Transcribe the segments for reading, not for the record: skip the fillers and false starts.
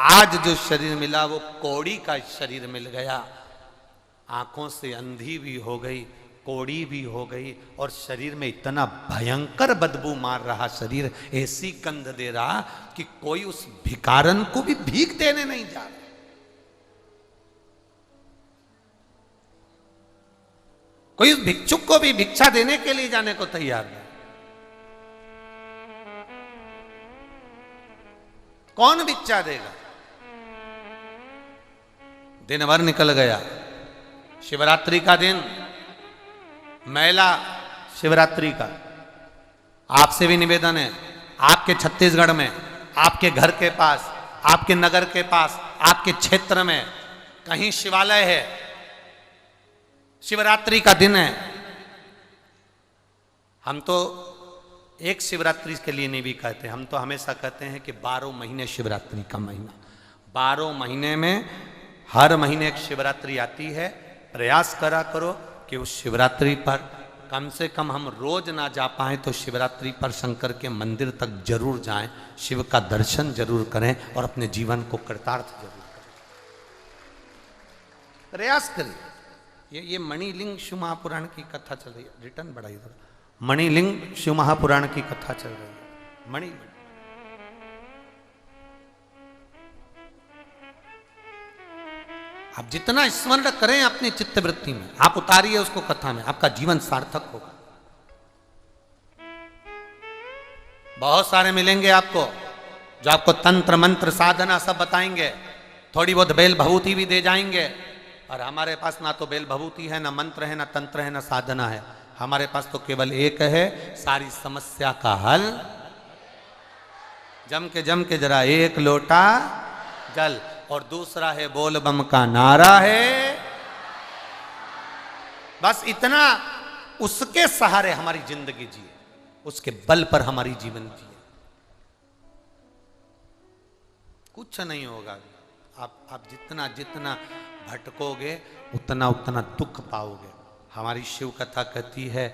आज जो शरीर मिला वो कौड़ी का शरीर मिल गया। आंखों से अंधी भी हो गई, कौड़ी भी हो गई, और शरीर में इतना भयंकर बदबू मार रहा शरीर, ऐसी गंध दे रहा कि कोई उस भिखारन को भी भीख देने नहीं जा रहा। कोई उस भिक्षुक को भी भिक्षा देने के लिए जाने को तैयार नहीं। कौन भिक्षा देगा? दिन भर निकल गया, शिवरात्रि का दिन, मेला शिवरात्रि का। आपसे भी निवेदन है, आपके छत्तीसगढ़ में, आपके घर के पास, आपके नगर के पास, आपके क्षेत्र में कहीं शिवालय है, शिवरात्रि का दिन है, हम तो एक शिवरात्रि के लिए नहीं भी कहते, हम तो हमेशा कहते हैं कि 12 महीने शिवरात्रि का महीना, 12 महीने में हर महीने एक शिवरात्रि आती है। प्रयास करा करो कि उस शिवरात्रि पर कम से कम हम रोज ना जा पाए तो शिवरात्रि पर शंकर के मंदिर तक जरूर जाएं, शिव का दर्शन जरूर करें और अपने जीवन को कृतार्थ जरूर करें। प्रयास करिए। ये मणिलिंग शिव महापुराण की कथा चल रही है, रिटर्न बढ़ाइए थोड़ा। मणिलिंग शिव महापुराण की कथा चल रही है। मणिलिंग आप जितना स्मरण करें अपनी चित्तवृत्ति में, आप उतारिए उसको कथा में, आपका जीवन सार्थक होगा। बहुत सारे मिलेंगे आपको जो आपको तंत्र मंत्र साधना सब बताएंगे, थोड़ी बहुत बेल भभूति भी दे जाएंगे। और हमारे पास ना तो बेल भभूति है, ना मंत्र है, ना तंत्र है, ना साधना है। हमारे पास तो केवल एक है, सारी समस्या का हल। जम के जरा एक लोटा जल, और दूसरा है बोल बम का नारा है। बस इतना, उसके सहारे हमारी जिंदगी जिए, उसके बल पर हमारी जीवन जिए। कुछ नहीं होगा। आप जितना जितना भटकोगे उतना उतना दुख पाओगे। हमारी शिव कथा कहती है,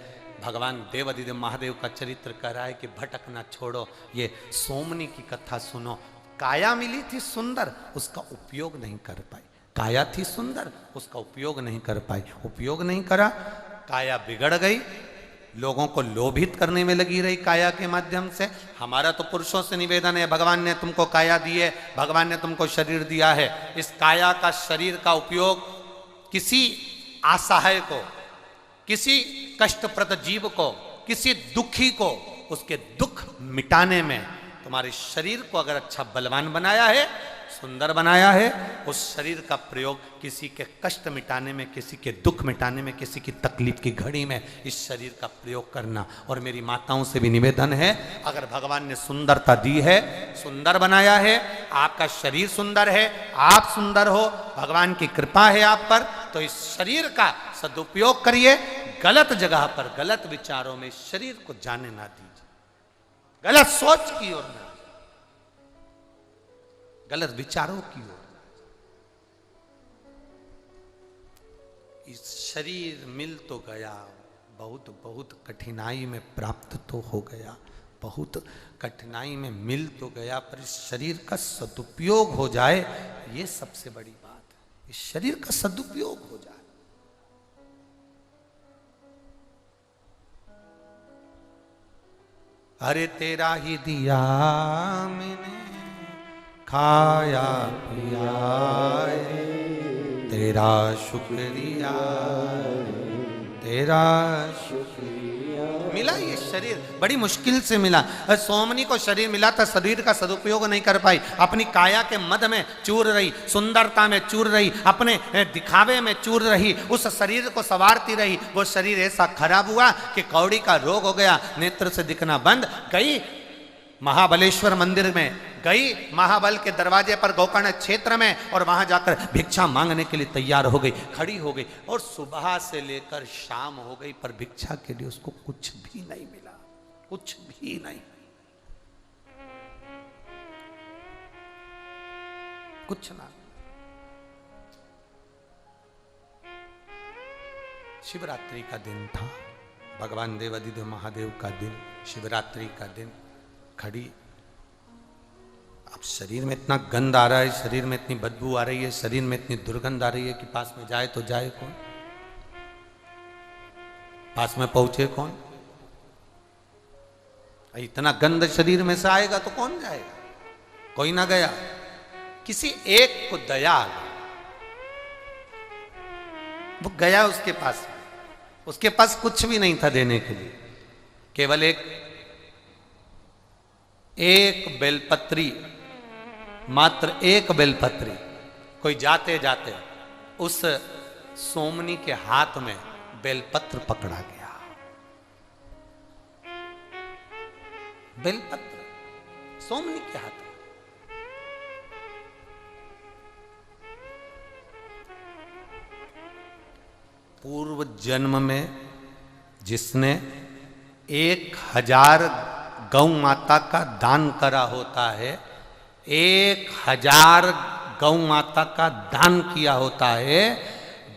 भगवान देवादिदेव महादेव का चरित्र कह रहा है कि भटकना छोड़ो। ये सोमनी की कथा सुनो। काया मिली थी सुंदर, उसका उपयोग नहीं कर पाई। काया थी सुंदर, उसका उपयोग नहीं कर पाई। उपयोग नहीं करा, काया बिगड़ गई, लोगों को लोभित करने में लगी रही काया के माध्यम से। हमारा तो पुरुषों से निवेदन है, भगवान ने तुमको काया दी है, भगवान ने तुमको शरीर दिया है। इस काया का, शरीर का उपयोग किसी असहाय को, किसी कष्टप्रद जीव को, किसी दुखी को उसके दुख मिटाने में, तुम्हारे शरीर को अगर अच्छा बलवान बनाया है, सुंदर बनाया है, उस शरीर का प्रयोग किसी के कष्ट मिटाने में, किसी के दुख मिटाने में, किसी की तकलीफ की घड़ी में इस शरीर का प्रयोग करना। और मेरी माताओं से भी निवेदन है, अगर भगवान ने सुंदरता दी है, सुंदर बनाया है, आपका शरीर सुंदर है, आप सुंदर हो, भगवान की कृपा है आप पर, तो इस शरीर का सदुपयोग करिए। गलत जगह पर, गलत विचारों में शरीर को जाने ना दीजिए। गलत सोच की ओर न, गलत विचारों की ओर। इस शरीर मिल तो गया, बहुत बहुत कठिनाई में प्राप्त तो हो गया, बहुत कठिनाई में मिल तो गया, पर इस शरीर का सदुपयोग हो जाए, ये सबसे बड़ी बात है। इस शरीर का सदुपयोग हो जाए। अरे तेरा ही दिया मैंने, खाया पिया तेरा शुक्रिया, तेरा शुक्रिया। मिला ये शरीर, बड़ी मुश्किल से मिला। सोमनी को शरीर मिला था, शरीर का सदुपयोग नहीं कर पाई, अपनी काया के मद में चूर रही, सुंदरता में चूर रही, अपने दिखावे में चूर रही, उस शरीर को संवारती रही। वो शरीर ऐसा खराब हुआ कि कौड़ी का रोग हो गया, नेत्र से दिखना बंद। गई महाबलेश्वर मंदिर में, गई महाबल के दरवाजे पर गोकर्ण क्षेत्र में, और वहां जाकर भिक्षा मांगने के लिए तैयार हो गई, खड़ी हो गई। और सुबह से लेकर शाम हो गई, पर भिक्षा के लिए उसको कुछ भी नहीं मिला, कुछ भी नहीं, कुछ ना। शिवरात्रि का दिन था, भगवान देवादिदेव महादेव का दिन, शिवरात्रि का दिन। खड़ी, आप शरीर में इतना गंध आ रहा है, शरीर में इतनी बदबू आ रही है, शरीर में इतनी दुर्गंध आ रही है कि पास में जाए तो जाए कौन, पास में पहुंचे कौन। इतना गंध शरीर में से आएगा तो कौन जाएगा। कोई ना गया, किसी एक को दया आ गई, वो गया उसके पास। उसके पास कुछ भी नहीं था देने के लिए, केवल एक बेलपत्री, मात्र एक बेलपत्री। कोई जाते जाते उस सोमनी के हाथ में बेलपत्र पकड़ा गया। बेलपत्र सोमनी के हाथ में। पूर्व जन्म में जिसने 1000 गौ माता का दान करा होता है, 1000 गौ माता का दान किया होता है,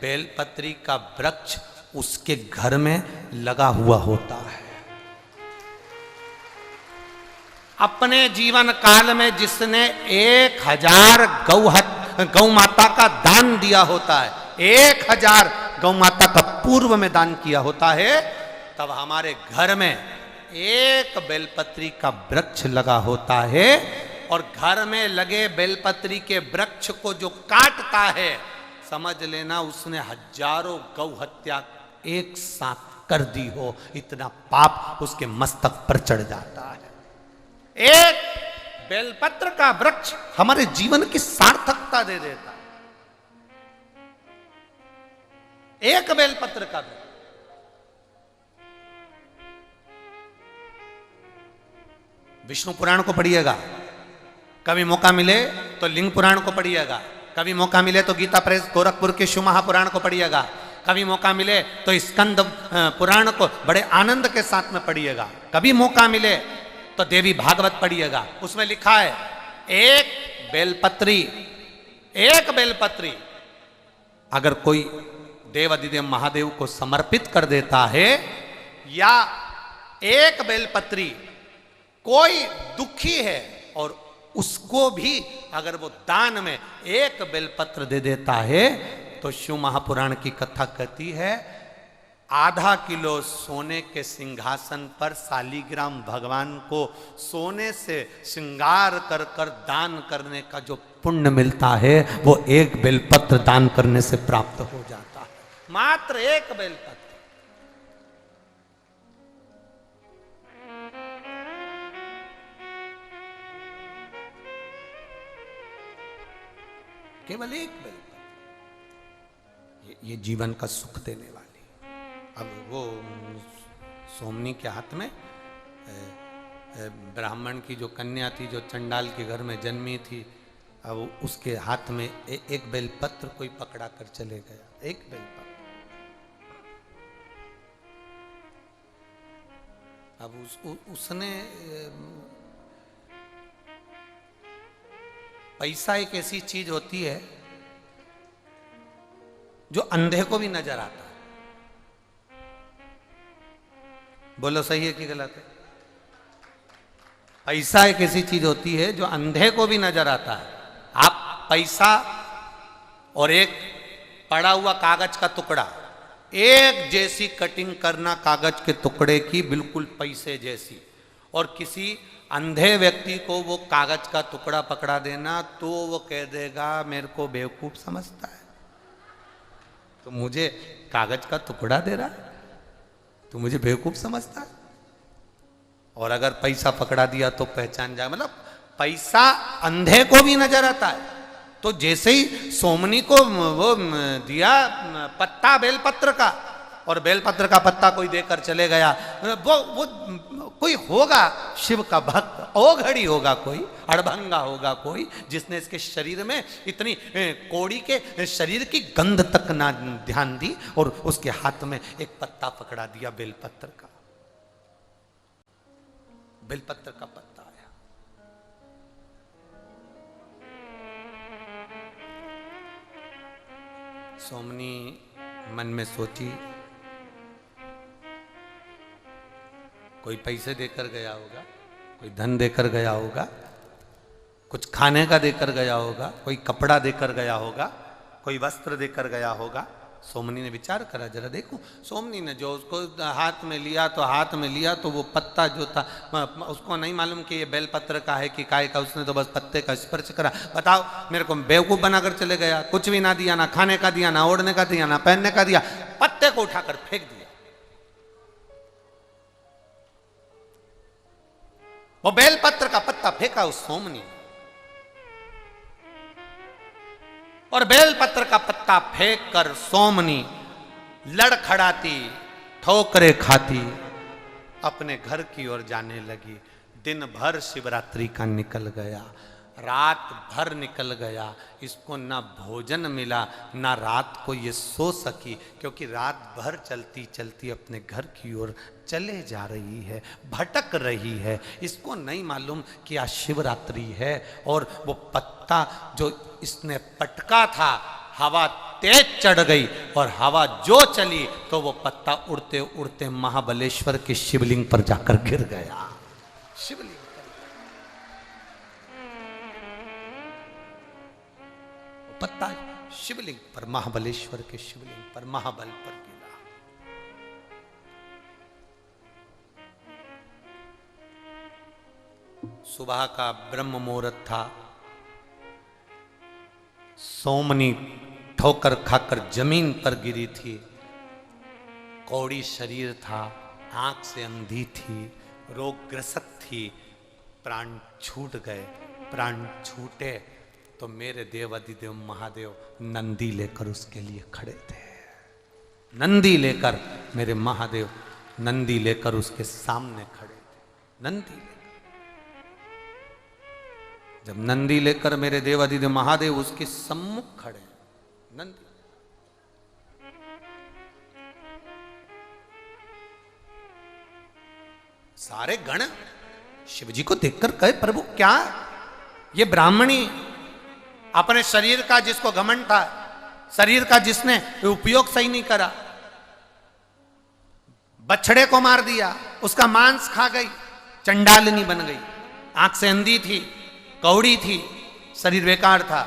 बेलपत्री का वृक्ष उसके घर में लगा हुआ होता है। अपने जीवन काल में जिसने 1000 गौ माता का दान दिया होता है, 1000 गौ माता का पूर्व में दान किया होता है, तब हमारे घर में एक बेलपत्री का वृक्ष लगा होता है। और घर में लगे बेलपत्री के वृक्ष को जो काटता है, समझ लेना उसने हजारों गौ हत्या एक साथ कर दी हो, इतना पाप उसके मस्तक पर चढ़ जाता है। एक बेलपत्र का वृक्ष हमारे जीवन की सार्थकता दे देता है। एक बेलपत्र का वृक्ष। विष्णु पुराण को पढ़िएगा, कभी मौका मिले तो लिंग पुराण को पढ़िएगा, कभी मौका मिले तो गीता प्रेस गोरखपुर के शिव महापुराण को पढ़िएगा, कभी मौका मिले तो स्कंद पुराण को बड़े आनंद के साथ में पढ़िएगा, कभी मौका मिले तो देवी भागवत पढ़िएगा। उसमें लिखा है एक बेलपत्री अगर कोई देव अधिदेव महादेव को समर्पित कर देता है, या एक बेलपत्री कोई दुखी है और उसको भी अगर वो दान में एक बेलपत्र दे देता है, तो शिव महापुराण की कथा कहती है आधा किलो सोने के सिंहासन पर शालिग्राम भगवान को सोने से श्रृंगार कर कर दान करने का जो पुण्य मिलता है, वो एक बेलपत्र दान करने से प्राप्त हो जाता है। मात्र एक बेलपत्र। केवल एक बेलपत्र, ये जीवन का सुख देने वाली। अब वो सोमनी के हाथ में ब्राह्मण की जो कन्या थी, जो चंडाल के घर में जन्मी थी, अब उसके हाथ में एक बेलपत्र कोई पकड़ा कर चले गया, एक बेलपत्र। अब उसने पैसा एक ऐसी चीज होती है जो अंधे को भी नजर आता है। बोलो सही है कि गलत है? पैसा एक ऐसी चीज होती है जो अंधे को भी नजर आता है। आप पैसा और एक पड़ा हुआ कागज का टुकड़ा, एक जैसी कटिंग करना कागज के टुकड़े की, बिल्कुल पैसे जैसी, और किसी अंधे व्यक्ति को वो कागज का टुकड़ा पकड़ा देना, तो वो कह देगा मेरे को बेवकूफ समझता है, तो मुझे कागज का टुकड़ा दे रहा है, तो मुझे बेवकूफ समझता है। और अगर पैसा पकड़ा दिया तो पहचान जाए, मतलब पैसा अंधे को भी नजर आता है। तो जैसे ही सोमनी को वो दिया पत्ता बेलपत्र का, और बेलपत्र का पत्ता कोई देकर चले गया, वो कोई होगा शिव का भक्त, ओघड़ी होगा कोई, अड़भंगा होगा कोई, जिसने इसके शरीर में इतनी कोड़ी के शरीर की गंध तक ना ध्यान दी, और उसके हाथ में एक पत्ता पकड़ा दिया बेलपत्र का। बेलपत्र का पत्ता आया। सोमनी मन में सोची, कोई पैसे देकर गया होगा, कोई धन देकर गया होगा, कुछ खाने का देकर गया होगा, कोई कपड़ा देकर गया होगा, कोई वस्त्र देकर गया होगा। सोमनी ने विचार करा, जरा देखो। सोमनी ने जो उसको हाथ में लिया तो हाथ में लिया तो वो पत्ता जो था, उसको नहीं मालूम कि ये बेलपत्र का है कि काय का, उसने तो बस पत्ते का स्पर्श करा। बताओ, मेरे को बेवकूफ बनाकर चले गया, कुछ भी ना दिया, ना खाने का दिया, ना ओढ़ने का दिया, ना पहनने का दिया, पत्ते को उठाकर फेंक दिया। वो बेलपत्र का पत्ता फेंका उस सोमनी, और बेलपत्र का पत्ता फेंक कर सोमनी लड़खड़ाती, ठोकरे खाती अपने घर की ओर जाने लगी। दिन भर शिवरात्रि का निकल गया, रात भर निकल गया, इसको ना भोजन मिला, ना रात को ये सो सकी, क्योंकि रात भर चलती चलती अपने घर की ओर चले जा रही है, भटक रही है। इसको नहीं मालूम कि आज शिवरात्रि है। और वो पत्ता जो इसने पटका था, हवा तेज चढ़ गई, और हवा जो चली तो वो पत्ता उड़ते उड़ते महाबलेश्वर के शिवलिंग पर जाकर गिर गया। शिवलिंग पत्ता शिवलिंग पर, महाबलेश्वर के शिवलिंग पर, महाबल पर गिरा। सुबह का ब्रह्म मुहूर्त था। सोमनी ठोकर खाकर जमीन पर गिरी थी। कौड़ी शरीर था, आंख से अंधी थी, रोगग्रस्त थी। प्राण छूट गए। प्राण छूटे तो मेरे देव अधिदेव महादेव नंदी लेकर उसके लिए खड़े थे। नंदी लेकर, मेरे महादेव नंदी लेकर उसके सामने खड़े थे। नंदी लेकर, जब नंदी लेकर मेरे देव अधिदेव महादेव उसके सम्मुख खड़े, नंदी सारे गण शिवजी को देखकर कहे, प्रभु क्या ये ब्राह्मणी अपने शरीर का, जिसको घमंड था, शरीर का जिसने उपयोग सही नहीं करा, बछड़े को मार दिया, उसका मांस खा गई, चंडालिनी बन गई, आंख से अंधी थी, कौड़ी थी, शरीर बेकार था।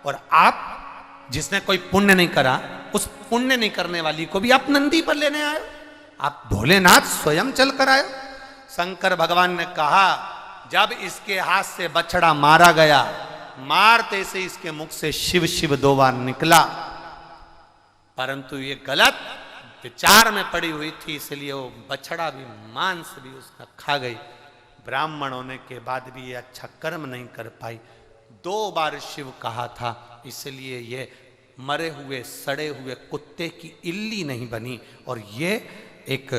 और आप जिसने कोई पुण्य नहीं करा, उस पुण्य नहीं करने वाली को भी आप नंदी पर लेने आए। आप भोलेनाथ स्वयं चल कर आए। शंकर भगवान ने कहा, जब इसके हाथ से बछड़ा मारा गया, मारते से इसके मुख से शिव शिव 2 बार निकला, परंतु ये गलत विचार में पड़ी हुई थी, इसलिए वो बछड़ा भी, मांस भी उसका खा गई। ब्राह्मण होने के बाद भी ये अच्छा कर्म नहीं कर पाई। 2 बार शिव कहा था, इसलिए ये मरे हुए सड़े हुए कुत्ते की इल्ली नहीं बनी, और ये एक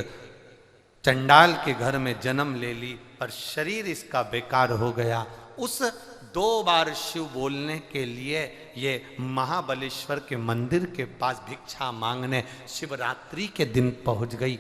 चंडाल के घर में जन्म ले ली, पर शरीर इसका बेकार हो गया। उस 2 बार शिव बोलने के लिए ये महाबलेश्वर के मंदिर के पास भिक्षा मांगने शिवरात्रि के दिन पहुंच गई।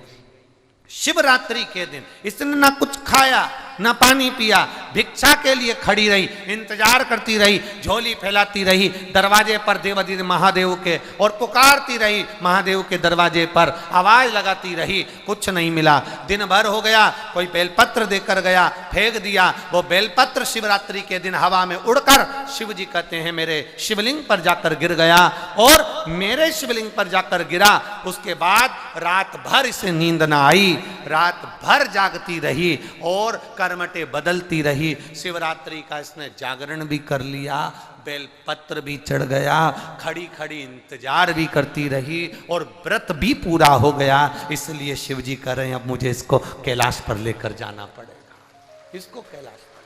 शिवरात्रि के दिन इसने ना कुछ खाया, ना पानी पिया, भिक्षा के लिए खड़ी रही, इंतजार करती रही, झोली फैलाती रही दरवाजे पर देवाधिदेव महादेव के, और पुकारती रही महादेव के दरवाजे पर, आवाज लगाती रही, कुछ नहीं मिला। दिन भर हो गया, कोई बेलपत्र देकर गया, फेंक दिया। वो बेलपत्र शिवरात्रि के दिन हवा में उड़कर, शिव जी कहते हैं, मेरे शिवलिंग पर जाकर गिर गया, और मेरे शिवलिंग पर जाकर गिरा। उसके बाद रात भर इसे नींद ना आई, रात भर जागती रही और करमटे बदलती रही। शिवरात्रि का इसने जागरण भी कर लिया, बेलपत्र भी चढ़ गया, खड़ी खड़ी इंतजार भी करती रही, और व्रत भी पूरा हो गया। इसलिए शिवजी कह रहे हैं, अब मुझे इसको कैलाश पर लेकर जाना पड़ेगा, इसको कैलाश पर।